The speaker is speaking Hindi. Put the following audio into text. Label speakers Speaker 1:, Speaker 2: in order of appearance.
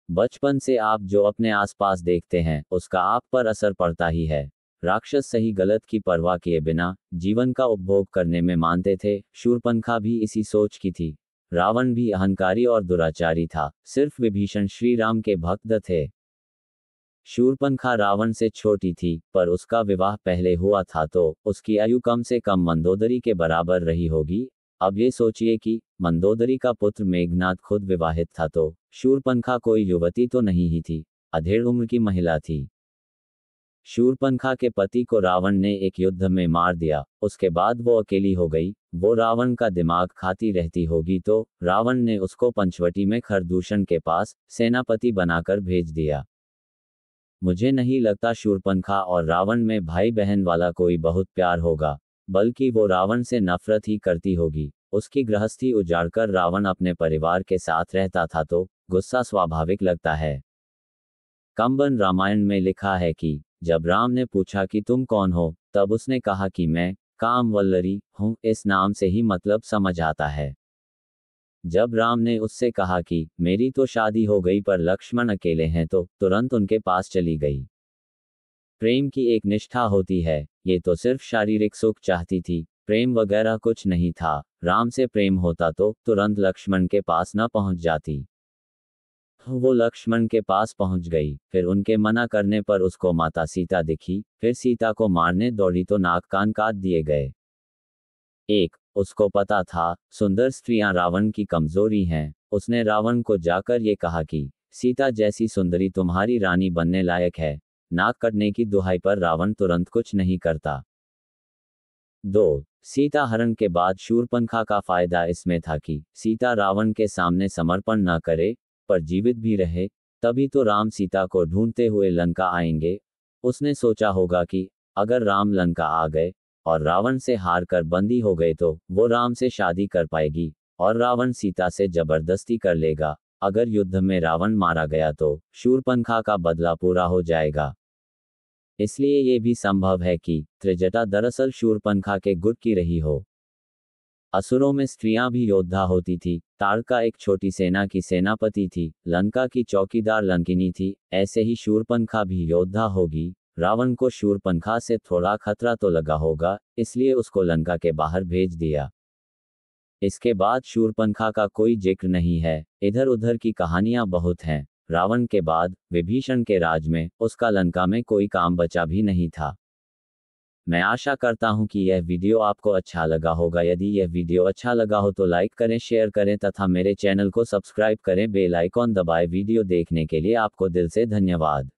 Speaker 1: बचपन से आप जो अपने आसपास देखते हैं उसका आप पर असर पड़ता ही है। राक्षस सही गलत की परवाह किए बिना जीवन का उपभोग करने में मानते थे। शूर्पणखा भी इसी सोच की थी। रावण भी अहंकारी और दुराचारी था, सिर्फ विभीषण श्री राम के भक्त थे। शूर्पणखा रावण से छोटी थी, पर उसका विवाह पहले हुआ था तो उसकी आयु कम से कम मंदोदरी के बराबर रही होगी। अब ये सोचिए कि मंदोदरी का पुत्र मेघनाद खुद विवाहित था तो शूर्पणखा कोई युवती तो नहीं ही थी, अधेड़ उम्र की महिला थी। शूर्पणखा के पति को रावण ने एक युद्ध में मार दिया, उसके बाद वो अकेली हो गई। वो रावण का दिमाग खाती रहती होगी तो रावण ने उसको पंचवटी में खरदूषण के पास सेनापति बनाकर भेज दिया। मुझे नहीं लगता शूर्पणखा और रावण में भाई बहन वाला कोई बहुत प्यार होगा, बल्कि वो रावण से नफरत ही करती होगी। उसकी गृहस्थी उजाड़कर रावण अपने परिवार के साथ रहता था तो गुस्सा स्वाभाविक लगता है। कंबन रामायण में लिखा है कि जब राम ने पूछा कि तुम कौन हो, तब उसने कहा कि मैं कामवल्लरी हूँ। इस नाम से ही मतलब समझ आता है। जब राम ने उससे कहा कि मेरी तो शादी हो गई पर लक्ष्मण अकेले हैं तो तुरंत उनके पास चली गई। प्रेम की एक निष्ठा होती है, ये तो सिर्फ शारीरिक सुख चाहती थी, प्रेम वगैरह कुछ नहीं था। राम से प्रेम होता तो तुरंत लक्ष्मण के पास न पहुंच जाती। वो लक्ष्मण के पास पहुंच गई, फिर उनके मना करने पर उसको माता सीता दिखी, फिर सीता को मारने दौड़ी तो नाक कान काट दिए गए। उसको पता था सुंदर स्त्रियां रावण की कमजोरी हैं। उसने रावण को जाकर ये कहा कि सीता जैसी सुंदरी तुम्हारी रानी बनने लायक है। नाक कटने की दुहाई पर रावण तुरंत कुछ नहीं करता। 2. सीता हरण के बाद शूर्पणखा का फायदा इसमें था कि सीता रावण के सामने समर्पण न करे, पर जीवित भी रहे, तभी तो राम सीता को ढूंढते हुए लंका आएंगे। उसने सोचा होगा कि अगर राम लंका आ गए और रावण से हार कर बंदी हो गए तो वो राम से शादी कर पाएगी और रावण सीता से जबरदस्ती कर लेगा। अगर युद्ध में रावण मारा गया तो शूर्पणखा का बदला पूरा हो जाएगा। इसलिए ये भी संभव है कि त्रिजटा दरअसल शूर्पणखा के गुट की रही हो। असुरों में स्त्रियां भी योद्धा होती थी। ताड़का एक छोटी सेना की सेनापति थी, लंका की चौकीदार लंकिनी थी। ऐसे ही शूर्पणखा भी योद्धा होगी। रावण को शूर्पणखा से थोड़ा खतरा तो लगा होगा, इसलिए उसको लंका के बाहर भेज दिया। इसके बाद शूर्पणखा का कोई जिक्र नहीं है। इधर उधर की कहानियां बहुत हैं। रावण के बाद विभीषण के राज में उसका लंका में कोई काम बचा भी नहीं था। मैं आशा करता हूं कि यह वीडियो आपको अच्छा लगा होगा। यदि यह वीडियो अच्छा लगा हो तो लाइक करें, शेयर करें तथा मेरे चैनल को सब्सक्राइब करें। बेल आइकॉन दबाएं। वीडियो देखने के लिए आपको दिल से धन्यवाद।